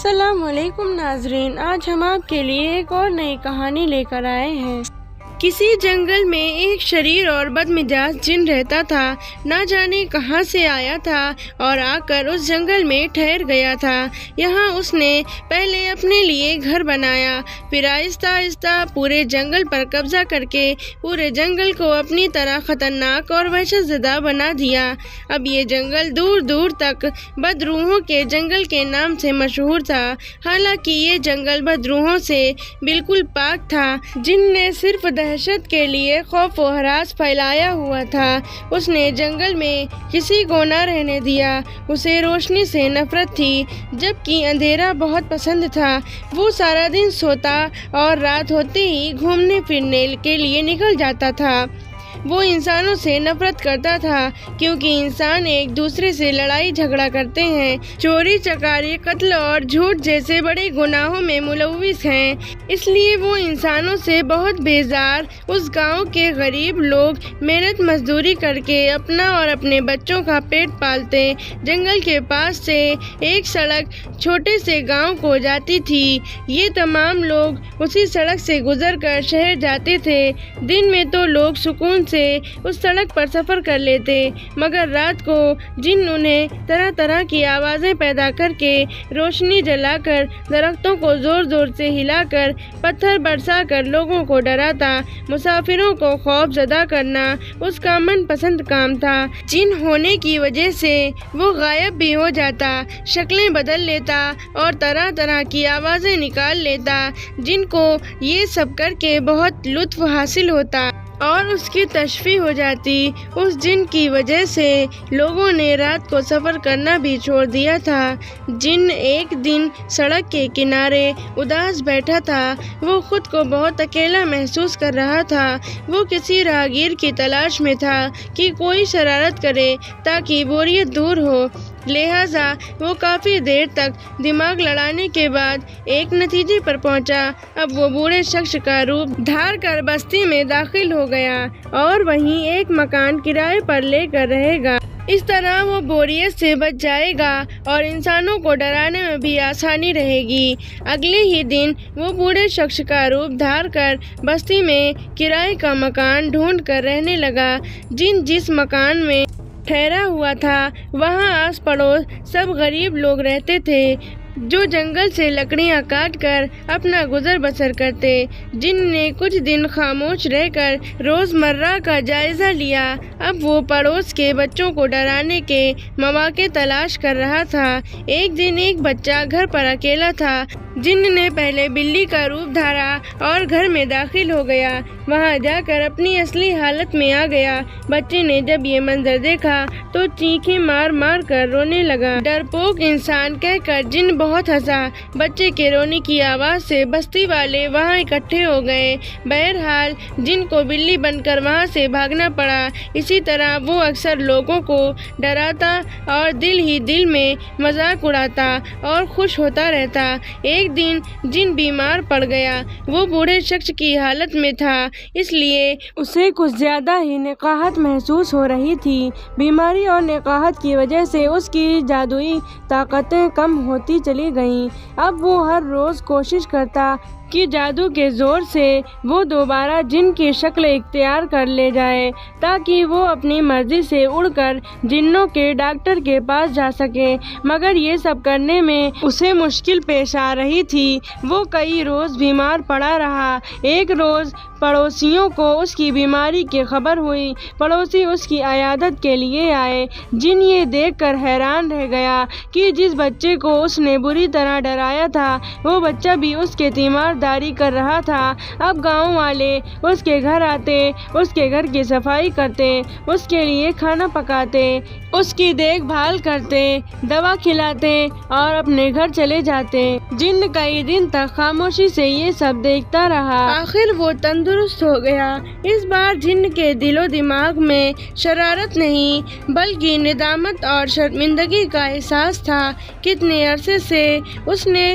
السلام علیکم ناظرین، آج ہم آپ کے لیے ایک اور نئی کہانی لے کر آئے ہیں۔ کسی جنگل میں ایک شریر اور بدمزاج جن رہتا تھا۔ نہ جانے کہاں سے آیا تھا اور آ کر اس جنگل میں ٹھہر گیا تھا۔ یہاں اس نے پہلے اپنے لیے گھر بنایا، پھر آہستہ آہستہ پورے جنگل پر قبضہ کر کے پورے جنگل کو اپنی طرح خطرناک اور وحشت زدہ بنا دیا۔ اب یہ جنگل دور دور تک بدروحوں کے جنگل کے نام سے مشہور تھا۔ حالانکہ یہ جنگل بدروحوں سے بالکل پاک تھا، جن نے صرف دہشت کے لیے خوف و ہراس پھیلایا ہوا تھا۔ اس نے جنگل میں کسی کو نہ رہنے دیا۔ اسے روشنی سے نفرت تھی، جبکہ اندھیرا بہت پسند تھا۔ وہ سارا دن سوتا اور رات ہوتے ہی گھومنے پھرنے کے لیے نکل جاتا تھا۔ وہ انسانوں سے نفرت کرتا تھا، کیونکہ انسان ایک دوسرے سے لڑائی جھگڑا کرتے ہیں، چوری چکاری، قتل اور جھوٹ جیسے بڑے گناہوں میں ملوث ہیں۔ اس لیے وہ انسانوں سے بہت بیزار۔ اس گاؤں کے غریب لوگ محنت مزدوری کر کے اپنا اور اپنے بچوں کا پیٹ پالتے۔ جنگل کے پاس سے ایک سڑک چھوٹے سے گاؤں کو جاتی تھی۔ یہ تمام لوگ اسی سڑک سے گزر کر شہر جاتے تھے۔ دن میں تو لوگ سکون سے اس سڑک پر سفر کر لیتے، مگر رات کو جن انہیں طرح طرح کی آوازیں پیدا کر کے، روشنی جلا کر، درختوں کو زور زور سے ہلا کر، پتھر برسا کر لوگوں کو ڈراتا، مسافروں کو خوف زدہ کرنا اس کا من پسند کام تھا۔ جن ہونے کی وجہ سے وہ غائب بھی ہو جاتا، شکلیں بدل لیتا اور طرح طرح کی آوازیں نکال لیتا، جن کو یہ سب کر کے بہت لطف حاصل ہوتا اور اس کی تشفی ہو جاتی۔ اس جن کی وجہ سے لوگوں نے رات کو سفر کرنا بھی چھوڑ دیا تھا۔ جن ایک دن سڑک کے کنارے اداس بیٹھا تھا۔ وہ خود کو بہت اکیلا محسوس کر رہا تھا۔ وہ کسی راہگیر کی تلاش میں تھا کہ کوئی شرارت کرے تاکہ بوریت دور ہو۔ لہٰذا وہ کافی دیر تک دماغ لڑانے کے بعد ایک نتیجے پر پہنچا۔ اب وہ بوڑھے شخص کا روپ دھار کر بستی میں داخل ہو گیا اور وہیں ایک مکان کرائے پر لے کر رہے گا۔ اس طرح وہ بوریت سے بچ جائے گا اور انسانوں کو ڈرانے میں بھی آسانی رہے گی۔ اگلے ہی دن وہ بوڑھے شخص کا روپ دھار کر بستی میں کرائے کا مکان ڈھونڈ کر رہنے لگا۔ جس مکان میں ٹھہرا ہوا تھا وہاں آس پڑوس سب غریب لوگ رہتے تھے، جو جنگل سے لکڑیاں کاٹ کر اپنا گزر بسر کرتے۔ جن نے کچھ دن خاموش رہ کر روزمرہ کا جائزہ لیا۔ اب وہ پڑوس کے بچوں کو ڈرانے کے مواقع تلاش کر رہا تھا۔ ایک دن ایک بچہ گھر پر اکیلا تھا۔ جن نے پہلے بلی کا روپ دھارا اور گھر میں داخل ہو گیا۔ وہاں جا کر اپنی اصلی حالت میں آ گیا۔ بچے نے جب یہ منظر دیکھا تو چیخیں مار مار کر رونے لگا۔ ڈرپوک انسان کہہ کر جن بہت ہنسا۔ بچے کے رونے کی آواز سے بستی والے وہاں اکٹھے ہو گئے۔ بہرحال جن کو بلی بن کر وہاں سے بھاگنا پڑا۔ اسی طرح وہ اکثر لوگوں کو ڈراتا اور دل ہی دل میں مذاق اڑاتا اور خوش ہوتا رہتا۔ ایک دن جن بیمار پڑ گیا۔ وہ بوڑھے شخص کی حالت میں تھا، اس لیے اسے کچھ زیادہ ہی نقاہت محسوس ہو رہی تھی۔ بیماری اور نقاہت کی وجہ سے اس کی جادوئی طاقتیں کم ہوتی چلی گئیں۔ اب وہ ہر روز کوشش کرتا کہ جادو کے زور سے وہ دوبارہ جن کی شکل اختیار کر لے جائے، تاکہ وہ اپنی مرضی سے اڑ کر جنوں کے ڈاکٹر کے پاس جا سکے۔ مگر یہ سب کرنے میں اسے مشکل پیش آ رہی تھی۔ وہ کئی روز بیمار پڑا رہا۔ ایک روز پڑوسیوں کو اس کی بیماری کی خبر ہوئی۔ پڑوسی اس کی عیادت کے لیے آئے۔ جن یہ دیکھ کر حیران رہ گیا کہ جس بچے کو اس نے بری طرح ڈرایا تھا، وہ بچہ بھی اس کے تیمارداری کر رہا تھا۔ اب گاؤں والے اس کے گھر آتے، اس کے گھر کی صفائی کرتے، اس کے لیے کھانا پکاتے، اس کی دیکھ بھال کرتے، دوا کھلاتے اور اپنے گھر چلے جاتے۔ جن کئی دن تک خاموشی سے یہ سب دیکھتا رہا۔ آخر وہ تندرست ہو گیا۔ اس بار جن کے دل و دماغ میں شرارت نہیں بلکہ ندامت اور شرمندگی کا احساس تھا۔ کتنے عرصے سے اس نے